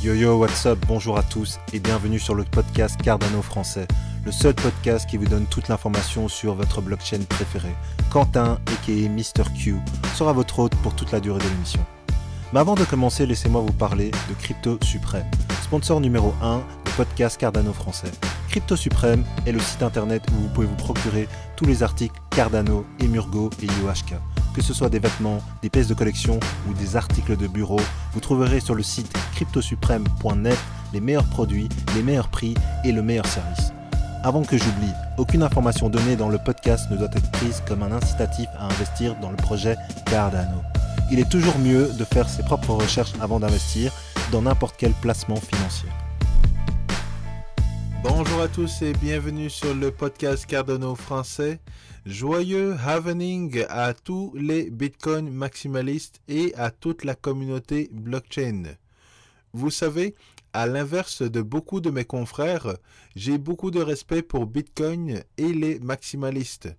Yo yo, what's up, bonjour à tous et bienvenue sur le podcast Cardano français, le seul podcast qui vous donne toute l'information sur votre blockchain préférée. Quentin, aka Mr. Q, sera votre hôte pour toute la durée de l'émission. Mais avant de commencer, laissez-moi vous parler de Crypto Suprême, sponsor numéro 1 du podcast Cardano français. Crypto Suprême est le site internet où vous pouvez vous procurer tous les articles Cardano, Emurgo et IOHK. Que ce soit des vêtements, des pièces de collection ou des articles de bureau, vous trouverez sur le site cryptosupreme.net les meilleurs produits, les meilleurs prix et le meilleur service. Avant que j'oublie, aucune information donnée dans le podcast ne doit être prise comme un incitatif à investir dans le projet Cardano. Il est toujours mieux de faire ses propres recherches avant d'investir dans n'importe quel placement financier. Bonjour à tous et bienvenue sur le podcast Cardano français. Joyeux Halvening à tous les Bitcoin maximalistes et à toute la communauté blockchain. Vous savez, à l'inverse de beaucoup de mes confrères, j'ai beaucoup de respect pour Bitcoin et les maximalistes.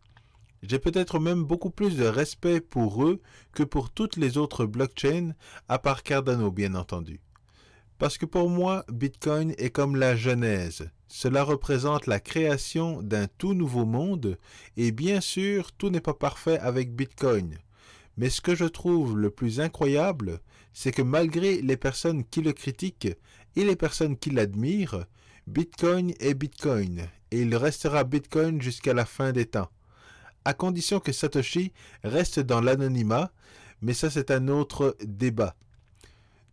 J'ai peut-être même beaucoup plus de respect pour eux que pour toutes les autres blockchains, à part Cardano bien entendu. Parce que pour moi, Bitcoin est comme la Genèse. Cela représente la création d'un tout nouveau monde et bien sûr, tout n'est pas parfait avec Bitcoin. Mais ce que je trouve le plus incroyable, c'est que malgré les personnes qui le critiquent et les personnes qui l'admirent, Bitcoin est Bitcoin et il restera Bitcoin jusqu'à la fin des temps. À condition que Satoshi reste dans l'anonymat, mais ça c'est un autre débat.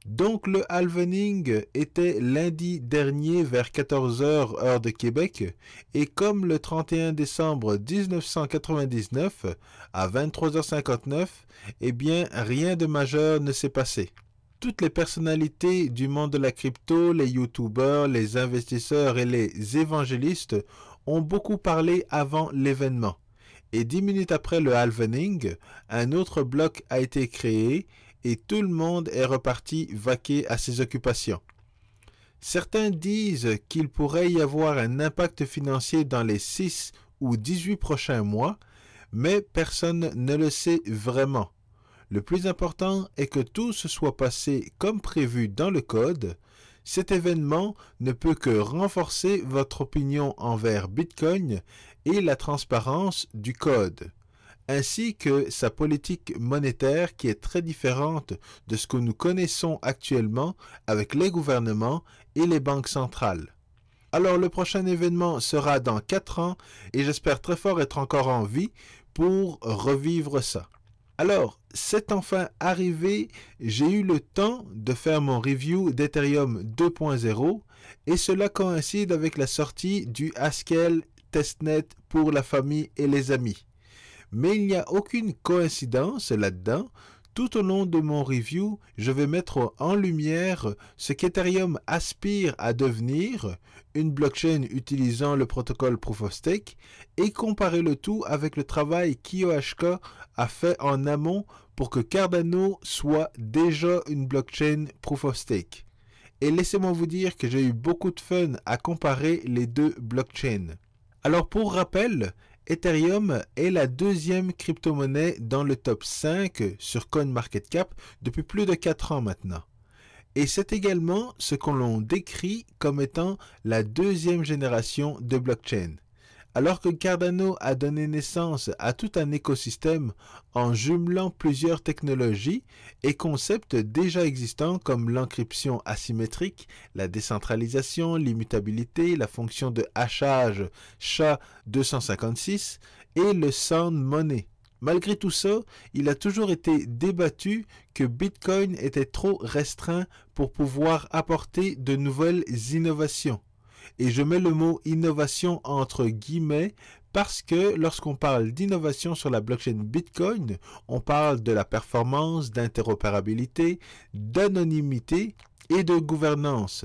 Donc le halvening était lundi dernier vers 14h heure de Québec et comme le 31 décembre 1999 à 23h59, eh bien rien de majeur ne s'est passé. Toutes les personnalités du monde de la crypto, les youtubeurs, les investisseurs et les évangélistes ont beaucoup parlé avant l'événement. Et 10 minutes après le halvening, un autre bloc a été créé et tout le monde est reparti vaquer à ses occupations. Certains disent qu'il pourrait y avoir un impact financier dans les 6 ou 18 prochains mois, mais personne ne le sait vraiment. Le plus important est que tout se soit passé comme prévu dans le code. Cet événement ne peut que renforcer votre opinion envers Bitcoin et la transparence du code, ainsi que sa politique monétaire qui est très différente de ce que nous connaissons actuellement avec les gouvernements et les banques centrales. Alors le prochain événement sera dans 4 ans et j'espère très fort être encore en vie pour revivre ça. Alors, c'est enfin arrivé, j'ai eu le temps de faire mon review d'Ethereum 2.0 et cela coïncide avec la sortie du Haskell Testnet pour la famille et les amis. Mais il n'y a aucune coïncidence là-dedans. Tout au long de mon review, je vais mettre en lumière ce qu'Ethereum aspire à devenir, une blockchain utilisant le protocole Proof of Stake, et comparer le tout avec le travail qu'IOHK a fait en amont pour que Cardano soit déjà une blockchain Proof of Stake. Et laissez-moi vous dire que j'ai eu beaucoup de fun à comparer les deux blockchains. Alors pour rappel, Ethereum est la deuxième crypto-monnaie dans le top 5 sur CoinMarketCap depuis plus de 4 ans maintenant. Et c'est également ce qu'on l'on décrit comme étant la deuxième génération de blockchain. Alors que Cardano a donné naissance à tout un écosystème en jumelant plusieurs technologies et concepts déjà existants comme l'encryption asymétrique, la décentralisation, l'immutabilité, la fonction de hachage SHA-256 et le Sound Money. Malgré tout ça, il a toujours été débattu que Bitcoin était trop restreint pour pouvoir apporter de nouvelles innovations. Et je mets le mot innovation entre guillemets parce que lorsqu'on parle d'innovation sur la blockchain Bitcoin, on parle de la performance, d'interopérabilité, d'anonymité et de gouvernance.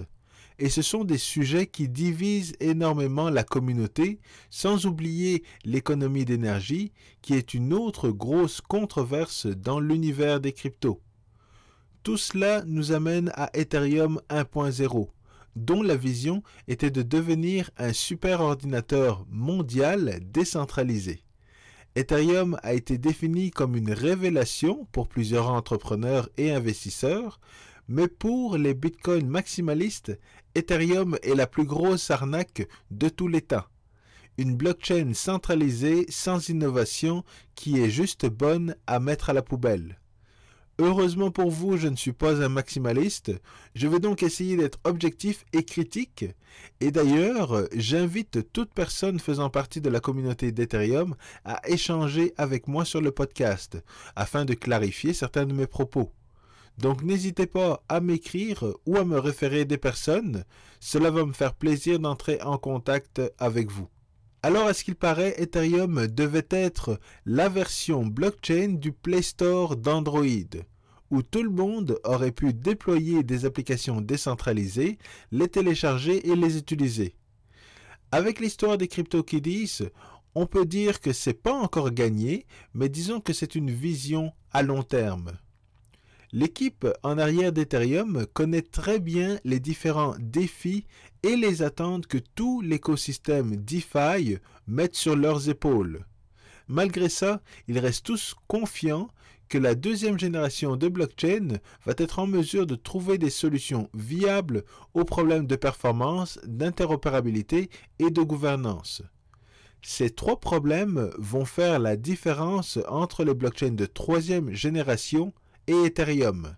Et ce sont des sujets qui divisent énormément la communauté, sans oublier l'économie d'énergie, qui est une autre grosse controverse dans l'univers des cryptos. Tout cela nous amène à Ethereum 1.0. dont la vision était de devenir un superordinateur mondial décentralisé. Ethereum a été défini comme une révélation pour plusieurs entrepreneurs et investisseurs, Mais pour les bitcoins maximalistes, Ethereum est la plus grosse arnaque de tous les temps. Une blockchain centralisée sans innovation qui est juste bonne à mettre à la poubelle. Heureusement pour vous, je ne suis pas un maximaliste. Je vais donc essayer d'être objectif et critique. Et d'ailleurs, j'invite toute personne faisant partie de la communauté d'Ethereum à échanger avec moi sur le podcast, afin de clarifier certains de mes propos. Donc n'hésitez pas à m'écrire ou à me référer des personnes. Cela va me faire plaisir d'entrer en contact avec vous. Alors, à ce qu'il paraît, Ethereum devait être la version blockchain du Play Store d'Android, où tout le monde aurait pu déployer des applications décentralisées, les télécharger et les utiliser. Avec l'histoire des CryptoKitties, on peut dire que c'est pas encore gagné, mais disons que c'est une vision à long terme. L'équipe en arrière d'Ethereum connaît très bien les différents défis et les attentes que tout l'écosystème DeFi met sur leurs épaules. Malgré ça, ils restent tous confiants que la deuxième génération de blockchain va être en mesure de trouver des solutions viables aux problèmes de performance, d'interopérabilité et de gouvernance. Ces trois problèmes vont faire la différence entre les blockchains de troisième génération et Ethereum.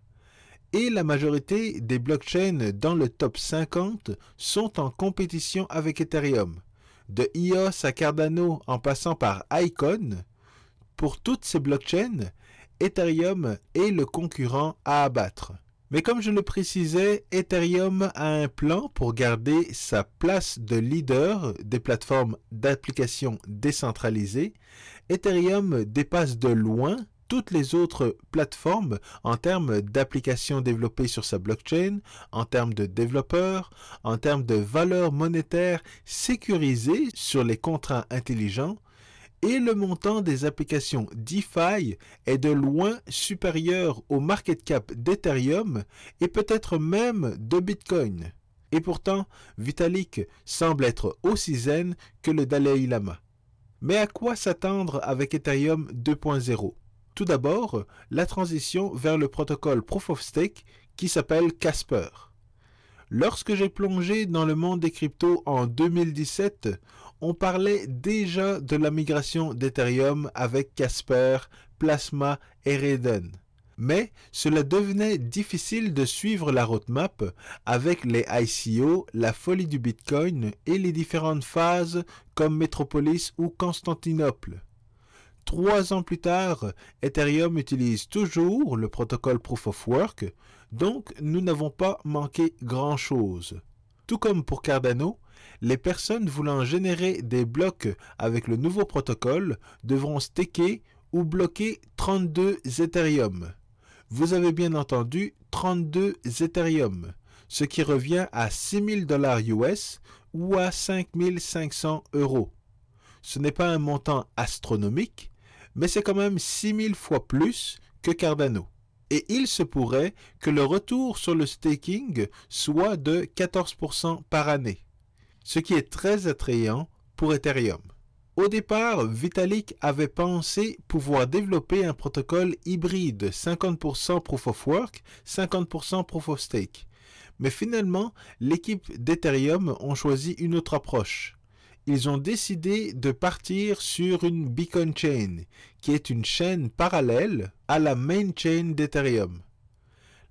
Et la majorité des blockchains dans le top 50 sont en compétition avec Ethereum. De EOS à Cardano en passant par Icon, pour toutes ces blockchains, Ethereum est le concurrent à abattre. Mais comme je le précisais, Ethereum a un plan pour garder sa place de leader des plateformes d'applications décentralisées. Ethereum dépasse de loin toutes les autres plateformes en termes d'applications développées sur sa blockchain, en termes de développeurs, en termes de valeur monétaire sécurisée sur les contrats intelligents, et le montant des applications DeFi est de loin supérieur au market cap d'Ethereum et peut-être même de Bitcoin. Et pourtant, Vitalik semble être aussi zen que le Dalai Lama. Mais à quoi s'attendre avec Ethereum 2.0 ? Tout d'abord, la transition vers le protocole Proof of Stake qui s'appelle Casper. Lorsque j'ai plongé dans le monde des cryptos en 2017, on parlait déjà de la migration d'Ethereum avec Casper, Plasma et Raiden. Mais cela devenait difficile de suivre la roadmap avec les ICO, la folie du Bitcoin et les différentes phases comme Metropolis ou Constantinople. 3 ans plus tard, Ethereum utilise toujours le protocole Proof of Work, donc nous n'avons pas manqué grand-chose. Tout comme pour Cardano, les personnes voulant générer des blocs avec le nouveau protocole devront staker ou bloquer 32 Ethereum. Vous avez bien entendu 32 Ethereum, ce qui revient à $6 000 US ou à 5 500 €. Ce n'est pas un montant astronomique, mais c'est quand même 6000 fois plus que Cardano. Et il se pourrait que le retour sur le staking soit de 14% par année, ce qui est très attrayant pour Ethereum. Au départ, Vitalik avait pensé pouvoir développer un protocole hybride 50% Proof of Work, 50% Proof of Stake. Mais finalement, l'équipe d'Ethereum ont choisi une autre approche. Ils ont décidé de partir sur une Beacon Chain, qui est une chaîne parallèle à la main chain d'Ethereum.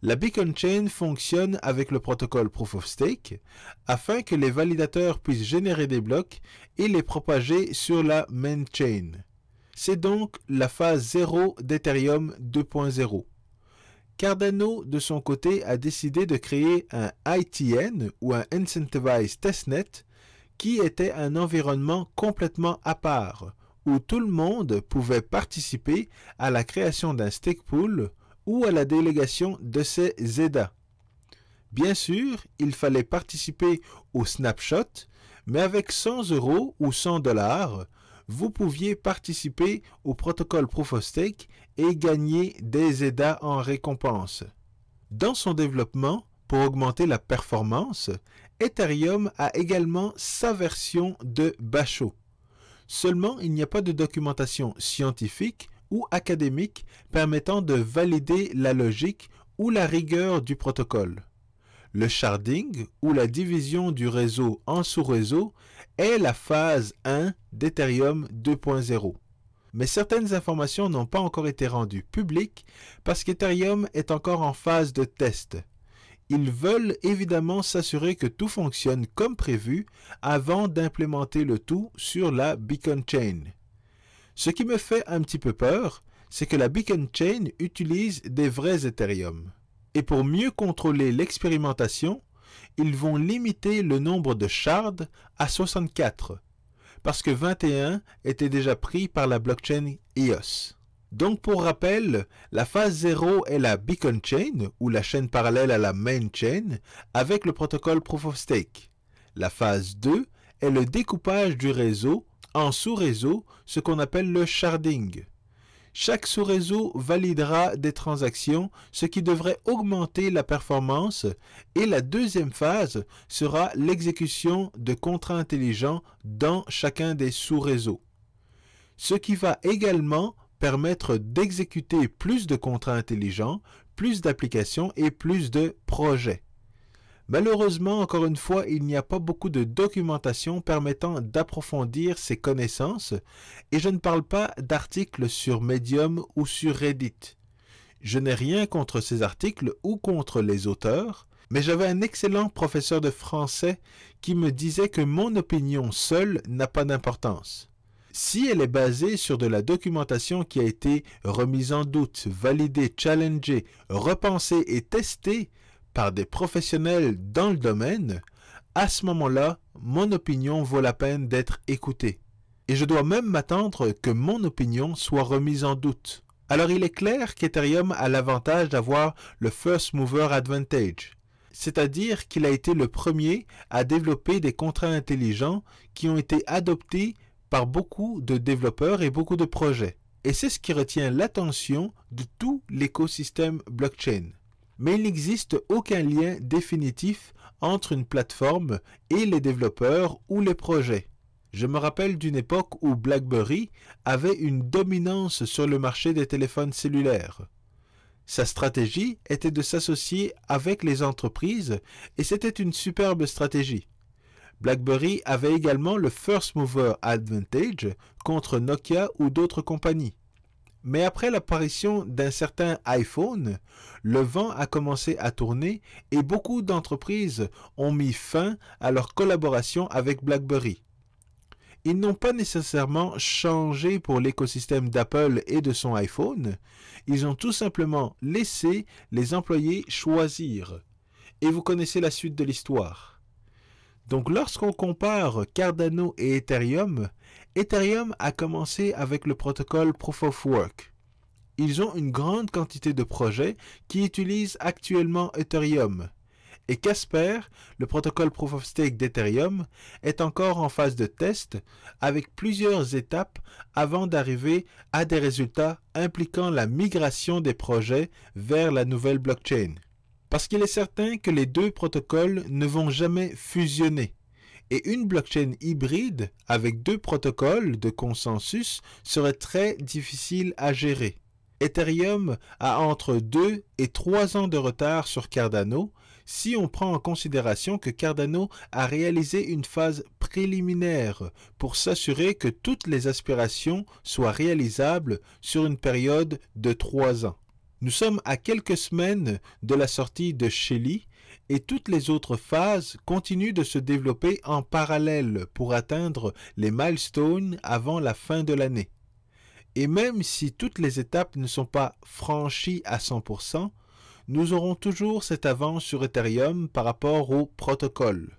La Beacon Chain fonctionne avec le protocole Proof of Stake afin que les validateurs puissent générer des blocs et les propager sur la main chain. C'est donc la phase 0 d'Ethereum 2.0. Cardano, de son côté, a décidé de créer un ITN ou un Incentivized Testnet qui était un environnement complètement à part, où tout le monde pouvait participer à la création d'un stake pool ou à la délégation de ses ZEDA. Bien sûr, il fallait participer au snapshot, mais avec 100 € ou 100 $, vous pouviez participer au protocole Proof of Stake et gagner des ZEDA en récompense. Dans son développement, pour augmenter la performance, Ethereum a également sa version de Basho. Seulement, il n'y a pas de documentation scientifique ou académique permettant de valider la logique ou la rigueur du protocole. Le sharding, ou la division du réseau en sous-réseaux, est la phase 1 d'Ethereum 2.0. Mais certaines informations n'ont pas encore été rendues publiques parce qu'Ethereum est encore en phase de test. Ils veulent évidemment s'assurer que tout fonctionne comme prévu avant d'implémenter le tout sur la Beacon Chain. Ce qui me fait un petit peu peur, c'est que la Beacon Chain utilise des vrais Ethereum. Et pour mieux contrôler l'expérimentation, ils vont limiter le nombre de shards à 64, parce que 21 étaient déjà pris par la blockchain EOS. Donc pour rappel, la phase 0 est la Beacon Chain, ou la chaîne parallèle à la Main Chain, avec le protocole Proof of Stake. La phase 2 est le découpage du réseau en sous-réseaux, ce qu'on appelle le sharding. Chaque sous-réseau validera des transactions, ce qui devrait augmenter la performance, et la deuxième phase sera l'exécution de contrats intelligents dans chacun des sous-réseaux. Ce qui va également permettre d'exécuter plus de contrats intelligents, plus d'applications et plus de projets. Malheureusement, encore une fois, il n'y a pas beaucoup de documentation permettant d'approfondir ces connaissances, et je ne parle pas d'articles sur Medium ou sur Reddit. Je n'ai rien contre ces articles ou contre les auteurs, mais j'avais un excellent professeur de français qui me disait que mon opinion seule n'a pas d'importance. Si elle est basée sur de la documentation qui a été remise en doute, validée, challengée, repensée et testée par des professionnels dans le domaine, à ce moment-là, mon opinion vaut la peine d'être écoutée. Et je dois même m'attendre que mon opinion soit remise en doute. Alors il est clair qu'Ethereum a l'avantage d'avoir le First Mover Advantage, c'est-à-dire qu'il a été le premier à développer des contrats intelligents qui ont été adoptés par beaucoup de développeurs et beaucoup de projets. Et c'est ce qui retient l'attention de tout l'écosystème blockchain. Mais il n'existe aucun lien définitif entre une plateforme et les développeurs ou les projets. Je me rappelle d'une époque où BlackBerry avait une dominance sur le marché des téléphones cellulaires. Sa stratégie était de s'associer avec les entreprises et c'était une superbe stratégie. BlackBerry avait également le First Mover Advantage contre Nokia ou d'autres compagnies. Mais après l'apparition d'un certain iPhone, le vent a commencé à tourner et beaucoup d'entreprises ont mis fin à leur collaboration avec BlackBerry. Ils n'ont pas nécessairement changé pour l'écosystème d'Apple et de son iPhone, ils ont tout simplement laissé les employés choisir. Et vous connaissez la suite de l'histoire. Donc lorsqu'on compare Cardano et Ethereum, Ethereum a commencé avec le protocole Proof of Work. Ils ont une grande quantité de projets qui utilisent actuellement Ethereum. Et Casper, le protocole Proof of Stake d'Ethereum, est encore en phase de test avec plusieurs étapes avant d'arriver à des résultats impliquant la migration des projets vers la nouvelle blockchain. Parce qu'il est certain que les deux protocoles ne vont jamais fusionner. Et une blockchain hybride avec deux protocoles de consensus serait très difficile à gérer. Ethereum a entre 2 et 3 ans de retard sur Cardano si on prend en considération que Cardano a réalisé une phase préliminaire pour s'assurer que toutes les aspirations soient réalisables sur une période de 3 ans. Nous sommes à quelques semaines de la sortie de Shelly et toutes les autres phases continuent de se développer en parallèle pour atteindre les milestones avant la fin de l'année. Et même si toutes les étapes ne sont pas franchies à 100%, nous aurons toujours cette avance sur Ethereum par rapport au protocole.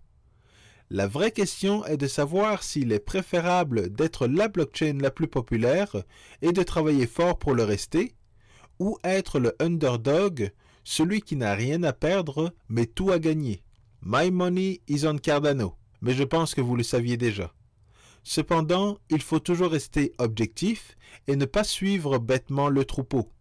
La vraie question est de savoir s'il est préférable d'être la blockchain la plus populaire et de travailler fort pour le rester, ou être le underdog, celui qui n'a rien à perdre mais tout à gagner. My money is on Cardano, mais je pense que vous le saviez déjà. Cependant, il faut toujours rester objectif et ne pas suivre bêtement le troupeau.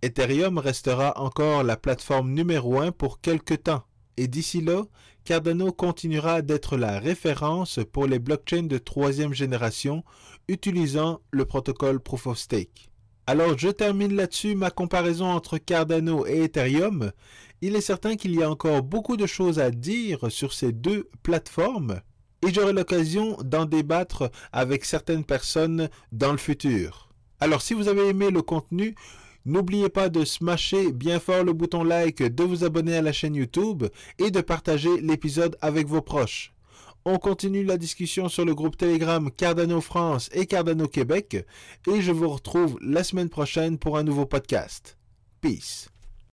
Ethereum restera encore la plateforme numéro 1 pour quelque temps, et d'ici là, Cardano continuera d'être la référence pour les blockchains de 3e génération utilisant le protocole Proof of Stake. Alors je termine là-dessus ma comparaison entre Cardano et Ethereum. Il est certain qu'il y a encore beaucoup de choses à dire sur ces deux plateformes et j'aurai l'occasion d'en débattre avec certaines personnes dans le futur. Alors si vous avez aimé le contenu, n'oubliez pas de smasher bien fort le bouton like, de vous abonner à la chaîne YouTube et de partager l'épisode avec vos proches. On continue la discussion sur le groupe Telegram Cardano France et Cardano Québec et je vous retrouve la semaine prochaine pour un nouveau podcast. Peace.